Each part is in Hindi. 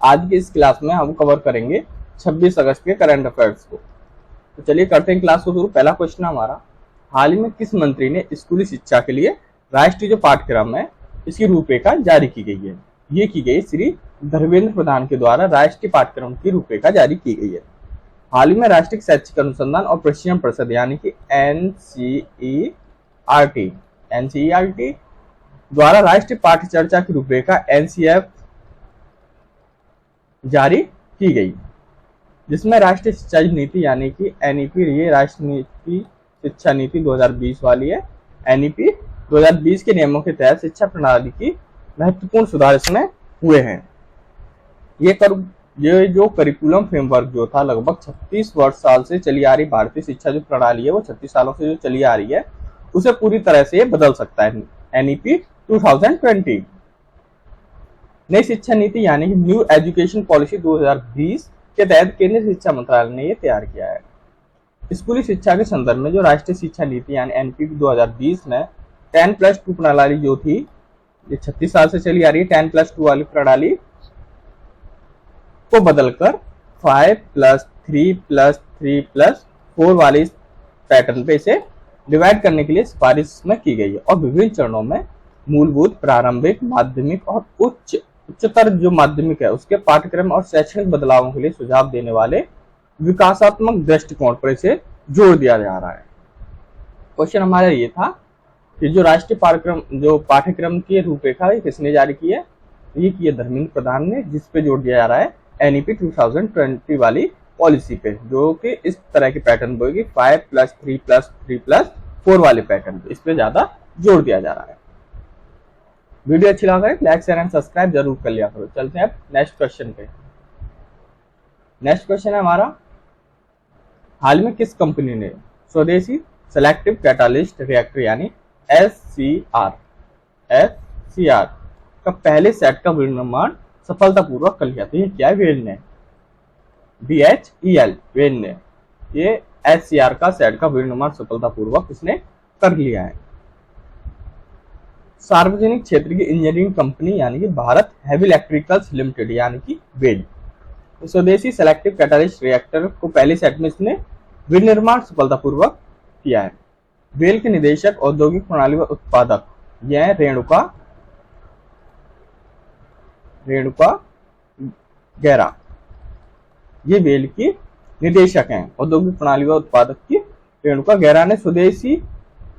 आज की इस क्लास में हम कवर करेंगे 26 अगस्त के करंट अफेयर्स को। तो चलिए करते हैं क्लास को शुरू। पहला क्वेश्चन हमारा, हाल ही में किस मंत्री ने स्कूली शिक्षा के लिए राष्ट्रीय जो पाठ्यक्रम है इसकी रूपरेखा जारी की गई है? ये की गई श्री धर्मेंद्र प्रधान के द्वारा राष्ट्रीय पाठ्यक्रम की रूपरेखा जारी की गई है। हाल ही में राष्ट्रीय शैक्षिक अनुसंधान और प्रशिक्षण परिषद यानी कि एनसीईआरटी द्वारा राष्ट्रीय पाठ्य चर्चा की रूपरेखा एनसीएफ जारी की गई, जिसमें राष्ट्रीय शिक्षा नीति यानी कि एनईपी, ये राष्ट्रीय शिक्षा नीति 2020 वाली है। एनईपी 2020 के नियमों के तहत शिक्षा प्रणाली की महत्वपूर्ण सुधार इसमें हुए हैं। ये जो करिकुलम फ्रेमवर्क जो था लगभग 36 वर्ष साल से चली आ रही भारतीय शिक्षा जो प्रणाली है वो 36 सालों से जो चली आ रही है उसे पूरी तरह से बदल सकता है एनईपी 2020। नई शिक्षा नीति यानी कि न्यू एजुकेशन पॉलिसी 2020 के तहत केंद्रीय शिक्षा मंत्रालय ने ये तैयार किया है। स्कूली शिक्षा के संदर्भ में जो राष्ट्रीय शिक्षा नीति यानी एनपी 2020 में 10+2 प्रणाली जो थी ये 36 साल से चली आ रही है, 10+2 वाली प्रणाली को बदलकर 5+3+3+4 वाली पैटर्न पे इसे डिवाइड करने के लिए सिफारिश में की गई है और विभिन्न चरणों में मूलभूत, प्रारंभिक, माध्यमिक और उच्चतर जो माध्यमिक है उसके पाठ्यक्रम और शैक्षणिक बदलावों के लिए सुझाव देने वाले विकासात्मक दृष्टिकोण पर इसे जोड़ दिया जा रहा है। क्वेश्चन हमारा ये था कि जो राष्ट्रीय पाठ्यक्रम की रूपरेखा है किसने जारी की है? ये की है धर्मेंद्र प्रधान ने, जिस पे जोड़ दिया जा रहा है एनईपी 2020 वाली पॉलिसी पे, जो कि इस तरह की पैटर्न होगी 5+3+3+4 वाले पैटर्न पे, इस पे ज्यादा जोड़ दिया जा रहा है। वीडियो अच्छी लगा है लाइक शेयर एंड सब्सक्राइब जरूर कर लिया करो। चलते हैं अब नेक्स्ट क्वेश्चन पे। नेक्स्ट क्वेश्चन है हमारा, हाल में किस कंपनी ने स्वदेशी सेलेक्टिव कैटालिस्ट रिएक्टर यानी एससीआर का पहले सेट का विनिर्माण सफलतापूर्वक कर लिया? तो ये क्या है? वेल ने, BHEL वेल ने ये एससीआर का सेट का विनिर्माण सफलतापूर्वक इसने कर लिया है। सार्वजनिक क्षेत्र की इंजीनियरिंग कंपनी यानी कि भारत हेवी इलेक्ट्रिकल्स लिमिटेड यानी कि वेल स्वदेशी सेलेक्टिव कैटालिस्ट रिएक्टर को पहले सेट में इसने विनिर्माण सफलतापूर्वक किया है। वेल के निदेशक औद्योगिक प्रणाली व उत्पादक यह रेणुका गैरा, ये वेल की निदेशक हैं औद्योगिक प्रणाली व उत्पादक की रेणुका गैरा ने स्वदेशी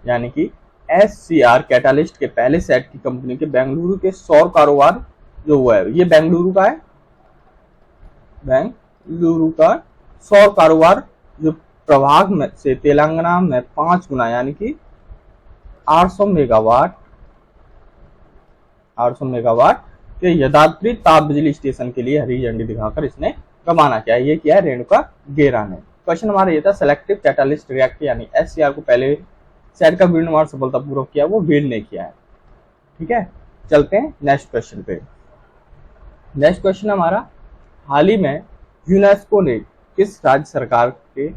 यानी कि एससीआर कैटालिस्ट के पहले सेट की कंपनी के बेंगलुरु के सौर कारोबार जो हुआ है, ये बेंगलुरु का है, बेंगलुरु का सौर कारोबार जो प्रभाग में से तेलंगाना में 5 गुना यानी कि 800 मेगावाट के यदाद्री ताप बिजली स्टेशन के लिए हरी झंडी दिखाकर इसने रवाना किया। ये किया रेणुका गेरा ने। क्वेश्चन हमारा ये था, सेलेक्टिव कैटालिस्ट रिएक्टर यानी एससीआर को पहले सेट का विनिर्माण सफलतापूर्वक किया वो वेल ने किया है। ठीक है, चलते हैं नेक्स्ट क्वेश्चन पे। नेक्स्ट क्वेश्चन हमारा, हाल ही में यूनेस्को ने किस राज्य सरकार के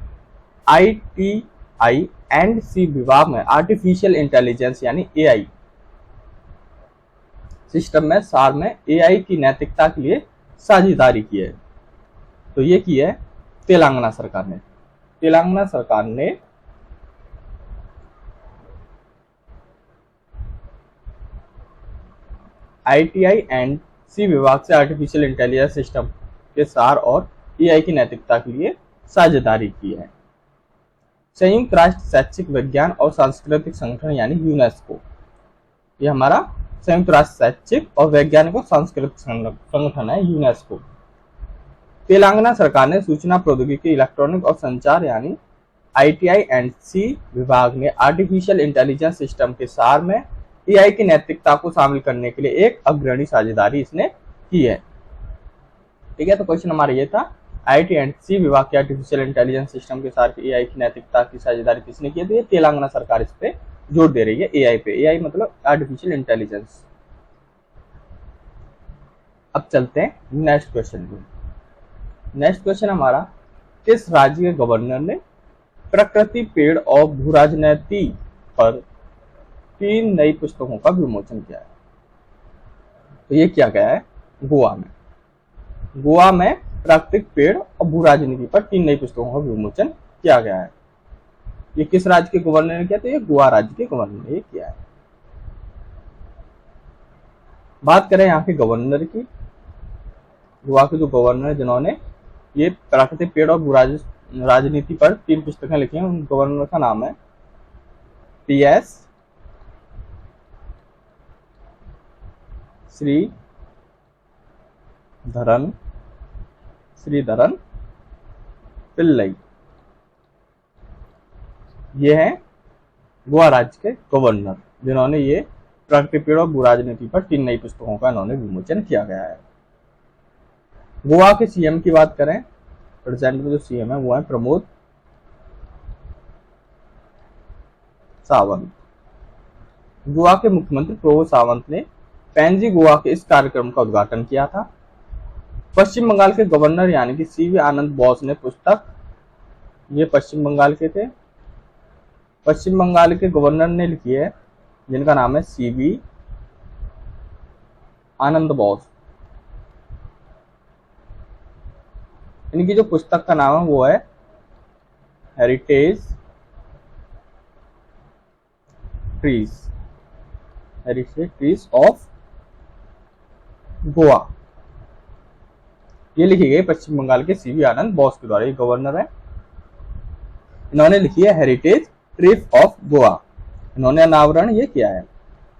ITI&C विभाग में आर्टिफिशियल इंटेलिजेंस यानी AI सिस्टम में सार में AI की नैतिकता के लिए साझेदारी की है? तो ये की है तेलंगाना सरकार ने। तेलंगाना सरकार ने ITI&C विभाग से आर्टिफिशियल इंटेलिजेंस सिस्टम के सार और AI की नैतिकता के लिए साझेदारी की है। संयुक्त राष्ट्र शैक्षिक विज्ञान और सांस्कृतिक संगठन यानी यूनेस्को, ये हमारा संयुक्त राष्ट्र शैक्षिक और वैज्ञानिक और सांस्कृतिक संगठन है यूनेस्को। तेलंगाना सरकार ने सूचना प्रौद्योगिकी, इलेक्ट्रॉनिक और संचार यानी ITI&C विभाग ने आर्टिफिशियल इंटेलिजेंस सिस्टम के सार में AI की नैतिकता को शामिल करने के लिए एक अग्रणी साझेदारी इसने की है। ठीक है, तो क्वेश्चन हमारा ये था, ITI&C विभाग के आर्टिफिशियल इंटेलिजेंस सिस्टम के साथ AI की नैतिकता की साझेदारी किसने की है? तो ये तेलंगाना सरकार इस पे जोर दे रही है AI पे। AI मतलब आर्टिफिशियल इंटेलिजेंस। अब चलते हैं नेक्स्ट क्वेश्चन पे। नेक्स्ट क्वेश्चन हमारा, किस राज्य के गवर्नर ने प्रकृति, पेड़ और भू राजनीति पर 3 नई पुस्तकों का विमोचन किया है? तो ये किया गया है गोवा में। गोवा में प्राकृतिक पेड़ और भू राजनीति पर 3 नई पुस्तकों का विमोचन किया गया है। ये किस राज्य के गवर्नर ने किया? तो ये गोवा राज्य के गवर्नर ने किया है। बात करें यहाँ के गवर्नर की, गोवा के जो गवर्नर है जिन्होंने ये प्राकृतिक पेड़ और भू राजनीति पर 3 पुस्तकें लिखी हैं, उन गवर्नर का नाम है टी.एस. श्रीधरन पिल्लई। ये हैं गोवा राज्य के गवर्नर जिन्होंने ये प्राकृतिक पेड़ और भू राजनीति पर 3 नई पुस्तकों का इन्होंने विमोचन किया गया है। गोवा के सीएम की बात करें, प्रेजेंट में जो सीएम है वो है प्रमोद सावंत। गोवा के मुख्यमंत्री प्रमोद सावंत ने पैंजी गोवा के इस कार्यक्रम का उद्घाटन किया था। पश्चिम बंगाल के गवर्नर यानी कि सीवी आनंद बोस ने पुस्तक, ये पश्चिम बंगाल के थे, पश्चिम बंगाल के गवर्नर ने लिखी है जिनका नाम है सीवी आनंद बोस। इनकी जो पुस्तक का नाम है वो है हेरिटेज ट्रीज ऑफ गोवा। ये लिखी गई पश्चिम बंगाल के सीवी आनंद बोस के द्वारा। ये गवर्नर है, इन्होंने लिखी है हेरिटेज ट्रीज ऑफ गोवा। इन्होंने अनावरण ये किया है।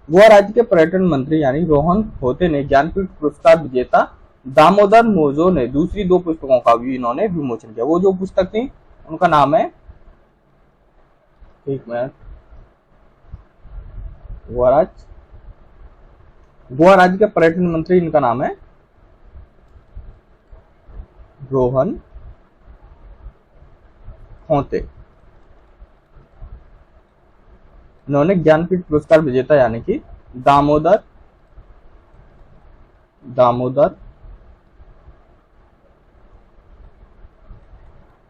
गोवा राज्य के पर्यटन मंत्री यानी रोहन खोते ने ज्ञानपीठ पुरस्कार विजेता दामोदर मोजो ने दूसरी 2 पुस्तकों का भी इन्होंने विमोचन किया। वो जो पुस्तक थी उनका नाम है, एक मिनट, गोवा राज्य के पर्यटन मंत्री, इनका नाम है रोहन खोते। इन्होंने ज्ञानपीठ पुरस्कार विजेता यानी कि दामोदर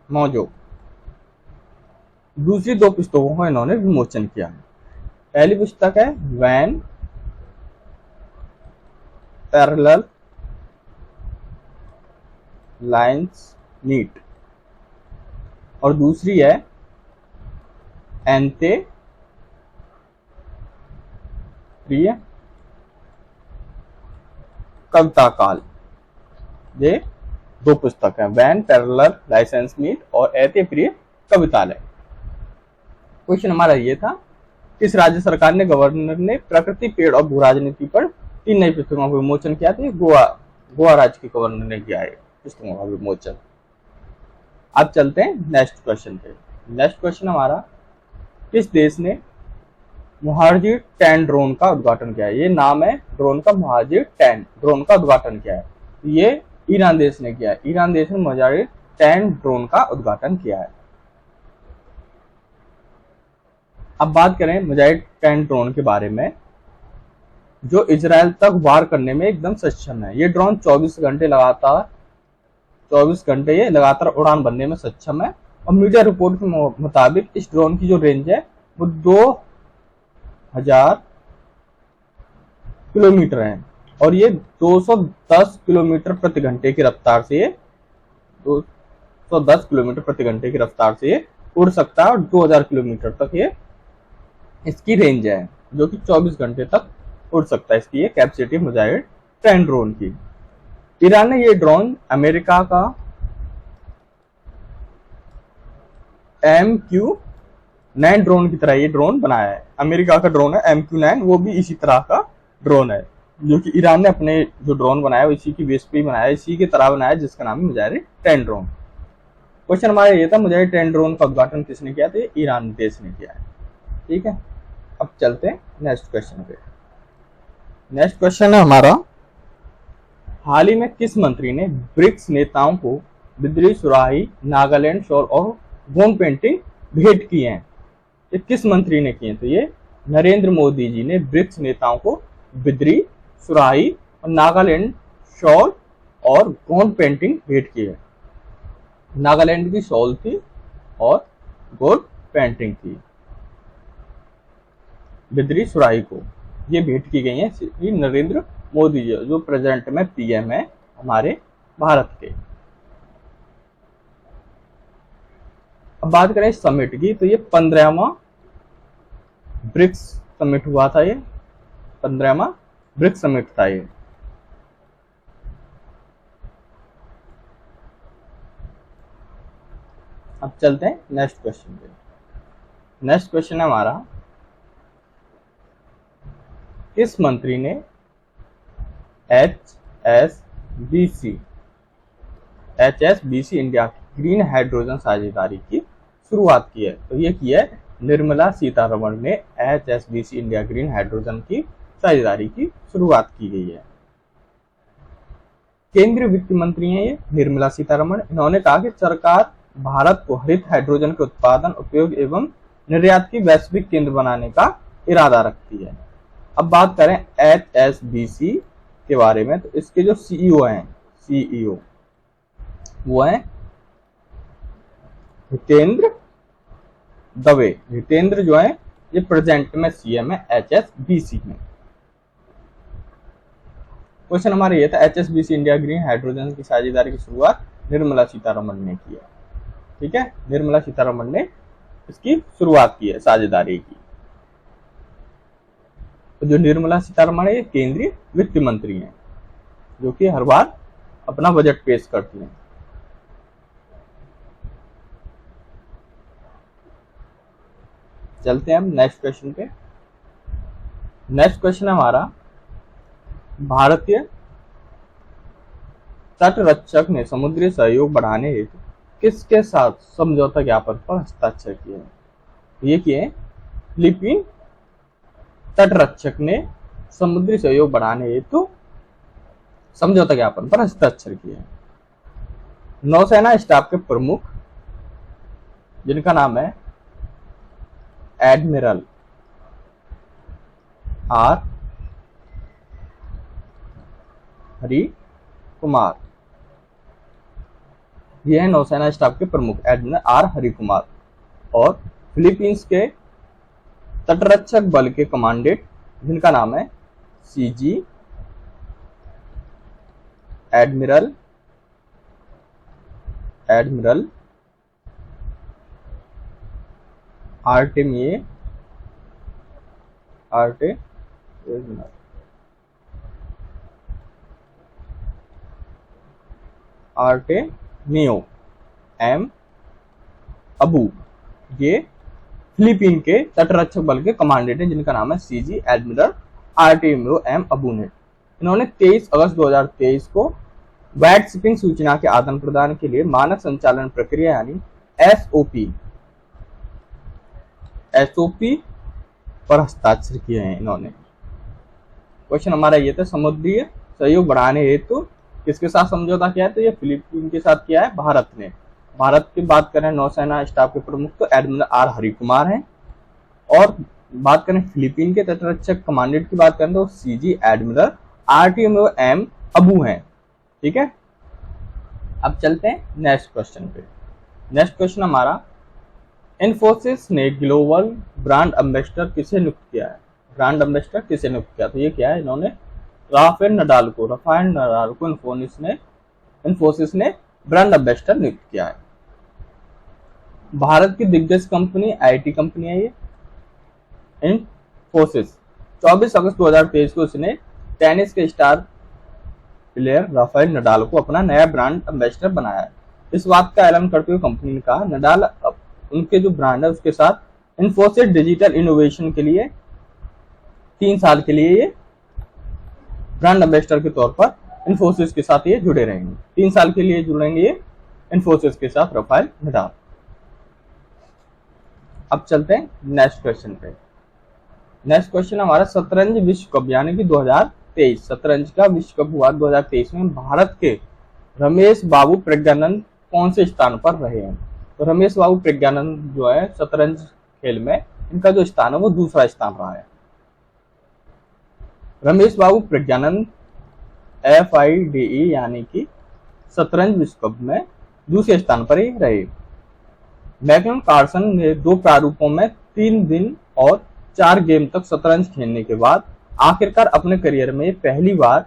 मोजो दूसरी 2 पुस्तकों का इन्होंने विमोचन किया है। पहली पुस्तक है वैन पैरेलल लाइन्स मीट और दूसरी है एंते प्रिय कविता काल। ये 2 पुस्तक है, वैन पैरेलल लाइसेंस मीट और एते प्रिय कवितालय। क्वेश्चन हमारा ये था, किस राज्य सरकार ने गवर्नर ने प्रकृति पेड़ और भू राजनीति पर 3 नई पुस्तकों का विमोचन किया था? गोवा राज्य के गवर्नर ने किया है पुस्तकों का विमोचन। अब चलते हैं नेक्स्ट क्वेश्चन पे। नेक्स्ट क्वेश्चन हमारा, किस देश ने मुहाजिर 10 ड्रोन का उद्घाटन किया है? ये नाम है ड्रोन का, मुहाजिर 10 ड्रोन का उद्घाटन किया है। ये ईरान देश ने किया है। ईरान देश ने मुहाजिर 10 ड्रोन का उद्घाटन किया है। अब बात करें मुजाहिद 10 ड्रोन के बारे में, जो इजराइल तक वार करने में एकदम सक्षम है। ये ड्रोन 24 घंटे ये लगातार उड़ान भरने में सक्षम है। और मीडिया रिपोर्ट के मुताबिक इस ड्रोन की जो रेंज है वो 2000 किलोमीटर है और ये 210 किलोमीटर प्रति घंटे की रफ्तार से 210 किलोमीटर प्रति घंटे की रफ्तार से ये उड़ सकता है और 2000 किलोमीटर तक ये इसकी रेंज है, जो कि 24 घंटे तक उड़ सकता है। इसकी ये कैपेसिटी मुजाहिद 10 ड्रोन की। ईरान ने ये ड्रोन अमेरिका का MQ-9 ड्रोन की तरह ये ड्रोन बनाया है। अमेरिका का ड्रोन है MQ-9, वो भी इसी तरह का ड्रोन है, जो कि ईरान ने अपने जो ड्रोन बनाया है इसी की बेस पे बनाया, इसी की तरह बनाया, जिसका नाम है मुजाहिद 10 ड्रोन। क्वेश्चन हमारा ये था, मुजाहिद 10 ड्रोन का उद्घाटन किसने किया? तो ईरान देश ने किया है। ठीक है, अब चलते हैं नेक्स्ट क्वेश्चन पे। नेक्स्ट क्वेश्चन है हमारा, हाल ही में किस मंत्री ने ब्रिक्स नेताओं को बिद्री सुराही, नागालैंड शॉल और गोंड पेंटिंग भेंट की हैं? ये किस मंत्री ने किए? तो ये नरेंद्र मोदी जी ने ब्रिक्स नेताओं को बिद्री सुराही और नागालैंड शॉल और गोंड पेंटिंग भेंट की है। नागालैंड की शॉल थी और गोंड पेंटिंग थी। बिद्री सुराही को ये भेंट की गई है श्री नरेंद्र मोदी जी, जो प्रेजेंट में पीएम है हमारे भारत के। अब बात करें समिट की, तो ये 15वां ब्रिक्स समिट हुआ था। ये 15वां ब्रिक्स समिट था ये। अब चलते हैं नेक्स्ट क्वेश्चन पे। नेक्स्ट क्वेश्चन है हमारा, किस मंत्री ने HSBC इंडिया की ग्रीन हाइड्रोजन साझेदारी की शुरुआत की है? तो ये की है निर्मला सीतारमण ने HSBC इंडिया ग्रीन हाइड्रोजन की साझेदारी की शुरुआत की गई है। केंद्रीय वित्त मंत्री हैं ये निर्मला सीतारमण। इन्होंने कहा कि सरकार भारत को हरित हाइड्रोजन के उत्पादन, उपयोग एवं निर्यात की वैश्विक केंद्र बनाने का इरादा रखती है। अब बात करें HSBC के बारे में, तो इसके जो सीईओ वो हैं हितेंद्र दवे। हितेंद्र जो है ये प्रेजेंट में सीएम है HSBC में। क्वेश्चन हमारा ये था, HSBC इंडिया ग्रीन हाइड्रोजन की साझेदारी की शुरुआत निर्मला सीतारमण ने की है। ठीक है, निर्मला सीतारमण ने इसकी शुरुआत की है साझेदारी की। तो जो निर्मला सीतारमण है ये केंद्रीय वित्त मंत्री हैं, जो कि हर बार अपना बजट पेश करती हैं। चलते हैं अब नेक्स्ट क्वेश्चन पे। नेक्स्ट क्वेश्चन हमारा, भारतीय तटरक्षक ने समुद्री सहयोग बढ़ाने हेतु किसके साथ समझौता ज्ञापन पर हस्ताक्षर किए हैं? ये किए फिलीपीन तटरक्षक ने समुद्री सहयोग बढ़ाने हेतु समझौता ज्ञापन पर हस्ताक्षर किए हैं। नौसेना स्टाफ के प्रमुख, जिनका नाम है एडमिरल आर हरि कुमार, ये है नौसेना स्टाफ के प्रमुख एडमिरल आर हरि कुमार। और फिलीपींस के तटरक्षक बल के कमांडेंट, जिनका नाम है CG admiral Artemio M Abu. ये फिलीपीन के तटरक्षक बल के कमांडेंट हैं, जिनका नाम है CG admiral Artemio M Abu ने। इन्होंने 23 अगस्त 2023 को वैट शिपिंग सूचना के आदान प्रदान के लिए मानक संचालन प्रक्रिया यानी SOP पर हस्ताक्षर किए हैं इन्होंने। क्वेश्चन हमारा ये था, समुद्री सहयोग बढ़ाने हेतु किसके साथ समझौता किया है? तो ये फिलीपीन के साथ किया है भारत ने। भारत की बात करें नौसेना स्टाफ के प्रमुख, तो एडमिरल आर हरि कुमार हैं। और बात करें फिलीपीन के तटरक्षक कमांडेंट की बात करें, तो CG admiral Artemio M Abu हैं। ठीक है, अब चलते हैं नेक्स्ट क्वेश्चन पे। नेक्स्ट क्वेश्चन हमारा, इन्फोसिस ने ग्लोबल ब्रांड एम्बेसडर किसे नियुक्त किया है? ब्रांड एम्बेसडर किसे नियुक्त किया? तो ये क्या है, इन्होंने राफेल नडाल को इन्फोसिस ने ब्रांड एम्बेसडर नियुक्त किया है। भारत की दिग्गज कंपनी IT कंपनी है ये इन्फोसिस। 24 अगस्त 2023 को उसने टेनिस के स्टार प्लेयर राफेल नडाल को अपना नया ब्रांड एम्बेसडर बनाया है। इस बात का ऐलान करते हुए कंपनी ने कहा, नडाल उनके जो ब्रांड है उसके साथ इन्फोसिस डिजिटल इनोवेशन के लिए 3 साल के लिए ये ब्रांड एम्बेसडर के तौर पर इन्फोसिस के साथ ये जुड़े रहेंगे। 3 साल के लिए जुड़ेंगे ये इन्फोसिस के साथ राफेल नडाल। अब चलते हैं नेक्स्ट क्वेश्चन पे। नेक्स्ट क्वेश्चन हमारा, शतरंज विश्व कप यानी कि 2023 शतरंज का विश्व कप हुआ 2023 में भारत के रमेश बाबू प्रज्ञानंद कौन से स्थान पर रहे हैं? तो रमेश बाबू प्रज्ञानंद जो है शतरंज खेल में इनका जो स्थान है वो दूसरा स्थान रहा है। रमेश बाबू प्रज्ञानंद FIDE यानी कि शतरंज विश्व कप में दूसरे स्थान पर ही रहे। मैग्नस कार्लसन ने 2 प्रारूपों में 3 दिन और 4 गेम तक शतरंज खेलने के बाद आखिरकार अपने करियर में पहली बार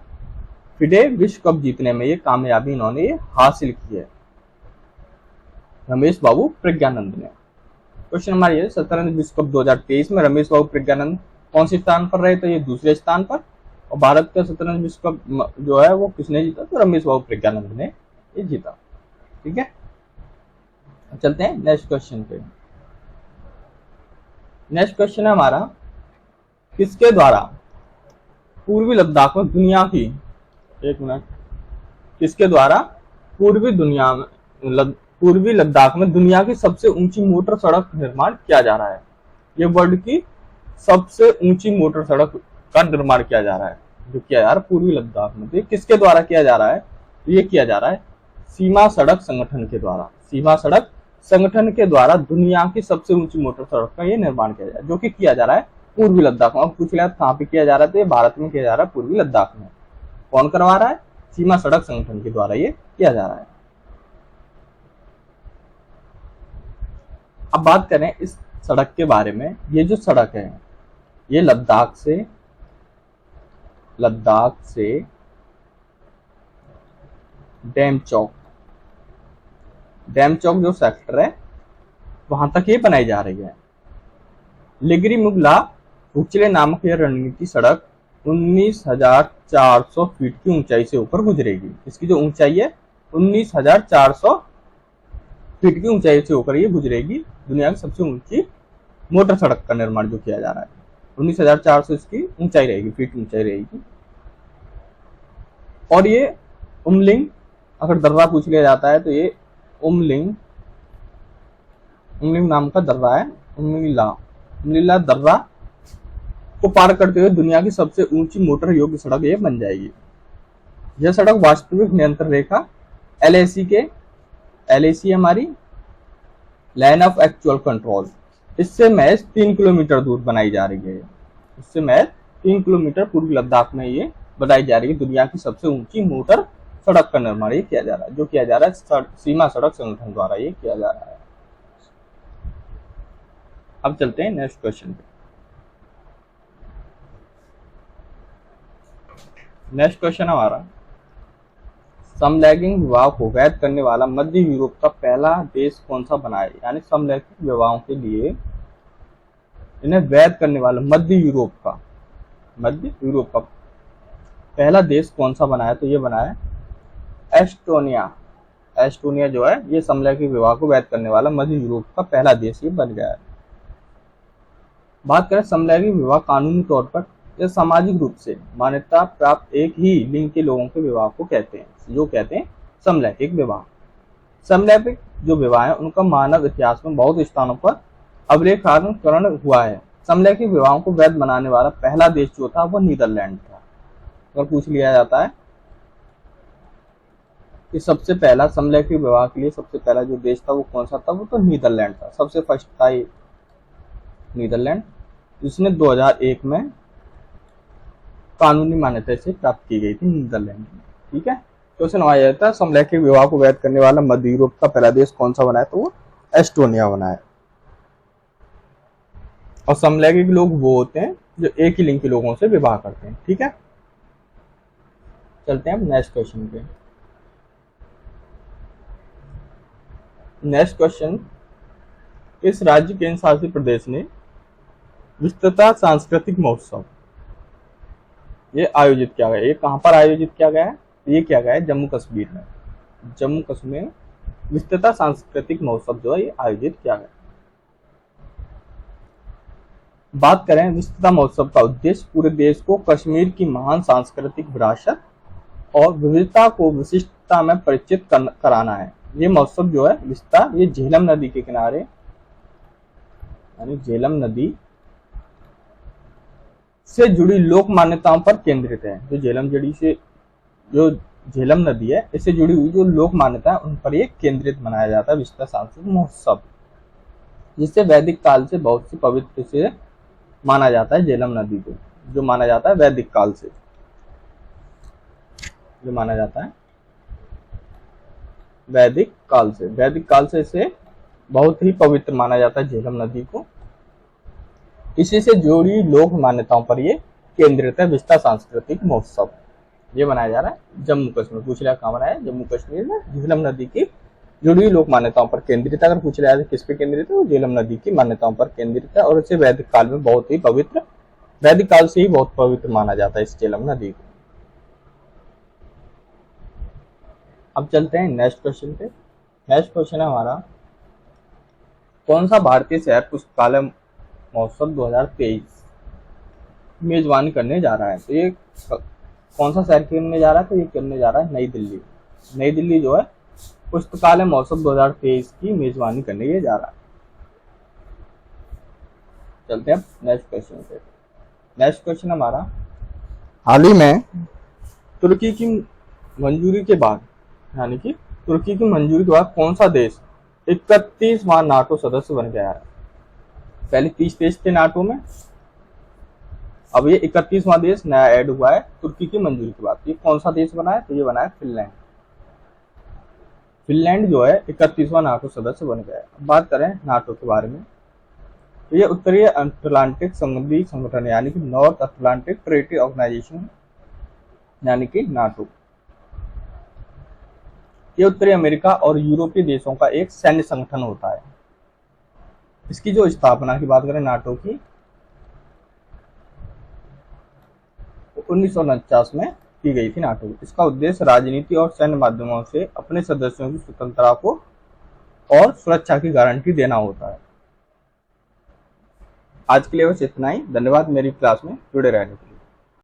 फिडे विश्व कप जीतने में ये कामयाबी इन्होंने ये हासिल की है? रमेश बाबू प्रज्ञानंद ने। क्वेश्चन नंबर ये, शतरंज विश्व कप 2023 में रमेश बाबू प्रज्ञानंद कौन से स्थान पर रहे? तो ये दूसरे स्थान पर। और भारत का शतरंज विश्व कप जो है वो किसने जीता? तो रमेश बाबू प्रज्ञानंद ने ये जीता। ठीक है, चलते हैं नेक्स्ट क्वेश्चन पे। नेक्स्ट क्वेश्चन है हमारा, किसके द्वारा पूर्वी लद्दाख में दुनिया की, एक मिनट, किसके द्वारा पूर्वी लद्दाख में दुनिया की सबसे ऊंची मोटर सड़क निर्माण किया जा रहा है? ये वर्ल्ड की सबसे ऊंची मोटर सड़क का निर्माण किया जा रहा है, जो किया जा रहा है पूर्वी लद्दाख में। तो ये किसके द्वारा किया जा रहा है? ये किया जा रहा है सीमा सड़क संगठन के द्वारा। सीमा सड़क संगठन के द्वारा दुनिया की सबसे ऊंची मोटर सड़क का ये निर्माण किया जा रहा है, जो कि किया जा रहा है पूर्वी लद्दाख में। अब पूछ लिया कहाँ पे किया जा रहा है? तो ये भारत में किया जा रहा है, पूर्वी लद्दाख में। कौन करवा रहा है? सीमा सड़क संगठन के द्वारा ये किया जा रहा है। अब बात करें इस सड़क के बारे में। ये जो सड़क है ये लद्दाख से डैम चौक जो सेक्टर है वहां तक ये बनाई जा रही है। लिगरी मुगला उचले नामक यह रणनीति सड़क 19,400 फीट की ऊंचाई से ऊपर गुजरेगी। इसकी जो ऊंचाई है 19,400 फीट की ऊंचाई से ऊपर ये गुजरेगी। दुनिया की सबसे ऊंची मोटर सड़क का निर्माण जो किया जा रहा है, 19,400 इसकी ऊंचाई रहेगी, फीट ऊंचाई रहेगी। और ये उमलिंग, अगर दर्रा पूछ लिया जाता है तो ये उमलिंग नाम का दर्रा है। उमलिला दर्रा को पार करते हुए दुनिया की सबसे ऊंची मोटर योग्य सड़क ये बन जाएगी। यह सड़क वास्तविक नियंत्रण रेखा LAC हमारी लाइन ऑफ एक्चुअल कंट्रोल, इससे महज 3 किलोमीटर दूर बनाई जा रही है। इससे महज 3 किलोमीटर पूर्वी लद्दाख में ये बनाई जा रही है। दुनिया की सबसे ऊंची मोटर सड़क का निर्माण ये किया जा रहा है, जो किया जा रहा है सीमा सड़क संगठन द्वारा ये किया जा रहा है। अब चलते हैं नेक्स्ट क्वेश्चन पे। नेक्स्ट क्वेश्चन हमारा, समलैंगिक विवाह को वैध करने वाला मध्य यूरोप का पहला देश कौन सा बना है? यानी समलैंगिक विवाहों के लिए इन्हें वैध करने वाला मध्य यूरोप का पहला देश कौन सा बना है? तो ये बना है एस्टोनिया जो है ये समलैंगिक विवाह को वैध करने वाला मध्य यूरोप का पहला देश ये बन गया है। बात करें समलैंगिक विवाह कानूनी तौर पर या सामाजिक रूप से मान्यता प्राप्त एक ही लिंग के लोगों के विवाह को कहते हैं, जो कहते हैं समलैंगिक विवाह। समलैंगिक जो विवाह है उनका मानव इतिहास में बहुत स्थानों पर अवलेखकरण हुआ है। समलैंगिक विवाहों को वैध बनाने वाला पहला देश जो था वो नीदरलैंड था। अगर पूछ लिया जाता है कि सबसे पहला समलैंगिक विवाह के लिए सबसे पहला जो देश था वो कौन सा था, वो तो नीदरलैंड था। सबसे फर्स्ट था ये नीदरलैंड, जिसने 2001 में कानूनी मान्यता से प्राप्त की गई थी नीदरलैंड में। ठीक है, क्वेश्चन आया जाता है समलैंगिक विवाह को वैध करने वाला मध्य यूरोप का पहला देश कौन सा बना है? तो वो एस्टोनिया बना है। और समलैंगिक लोग वो होते हैं जो एक ही लिंग के लोगों से विवाह करते हैं। ठीक है, चलते हैं नेक्स्ट क्वेश्चन पे। नेक्स्ट क्वेश्चन, इस राज्य केंद्र शासित प्रदेश ने विस्तृता सांस्कृतिक महोत्सव ये आयोजित किया गया? ये कहां पर आयोजित किया गया है? ये किया गया है जम्मू कश्मीर में। जम्मू कश्मीर में विस्तृता सांस्कृतिक महोत्सव जो है ये आयोजित किया गया। बात करें विस्तृता महोत्सव का उद्देश्य पूरे देश को कश्मीर की महान सांस्कृतिक विरासत और विविधता को विशिष्टता में परिचित कराना है। ये महोत्सव जो है विस्तृता ये झेलम नदी के किनारे यानी झेलम नदी से जुड़ी लोक मान्यताओं पर केंद्रित है। जो झेलम नदी है इससे जुड़ी हुई जो लोक मान्यता है उन पर ये केंद्रित मनाया जाता है विस्तृता सांस्कृतिक महोत्सव, जिससे वैदिक काल से बहुत सी पवित्र से माना जाता है। झेलम नदी को जो माना जाता है वैदिक काल से, जो माना जाता है वैदिक काल से इसे बहुत ही पवित्र माना जाता है झेलम नदी को। इसी से जुड़ी लोक मान्यताओं पर ये केंद्रित है विस्तृता सांस्कृतिक महोत्सव। ये बनाया जा रहा है जम्मू कश्मीर। पूछ लिया कहाँ बनाया है, जम्मू कश्मीर में झेलम नदी की जुड़ी हुई लोक मान्यताओं पर केंद्रित है। अगर पूछ लिया किस पे केंद्रित है, वो झेलम नदी की मान्यताओं पर केंद्रित है और इसे वैदिक काल में बहुत ही पवित्र, वैदिक काल से ही बहुत पवित्र माना जाता है इस झेलम नदी को। अब चलते हैं नेक्स्ट क्वेश्चन पे। नेक्स्ट क्वेश्चन है हमारा, कौन सा भारतीय शहर पुस्तकालय महोत्सव 2023 मेजबानी करने जा रहा है? तो ये कौन सा शहर करने जा रहा है? तो ये करने जा रहा है नई दिल्ली। नई दिल्ली जो है पुस्तकालय महोत्सव 2023 की मेजबानी करने ये जा रहा है। चलते हैं नेक्स्ट क्वेश्चन पे। नेक्स्ट क्वेश्चन हमारा, हाल ही में तुर्की की मंजूरी के बाद, यानी कि तुर्की की मंजूरी के बाद कौन सा देश 31वां नाटो सदस्य बन गया है? पहले 30 देश थे नाटो में, अब ये 31वां देश नया ऐड हुआ है तुर्की की मंजूरी के बाद। ये कौन सा देश बना है? तो ये बना है फिनलैंड। फिनलैंड जो है 31वां नाटो सदस्य बन गया है। अब बात करें नाटो के बारे में, तो ये उत्तरीय अटलांटिक संबंधी संगठन यानी कि नॉर्थ अटलांटिक ट्रेटी ऑर्गेनाइजेशन यानी कि नाटो, ये उत्तरी अमेरिका और यूरोपीय देशों का एक सैन्य संगठन होता है। इसकी जो स्थापना की बात करें नाटो की, 1949 में की गई थी नाटो। इसका उद्देश्य राजनीति और सैन्य माध्यमों से अपने सदस्यों की स्वतंत्रता को और सुरक्षा की गारंटी देना होता है। आज के लिए बस इतना ही। धन्यवाद मेरी क्लास में जुड़े रहने के लिए।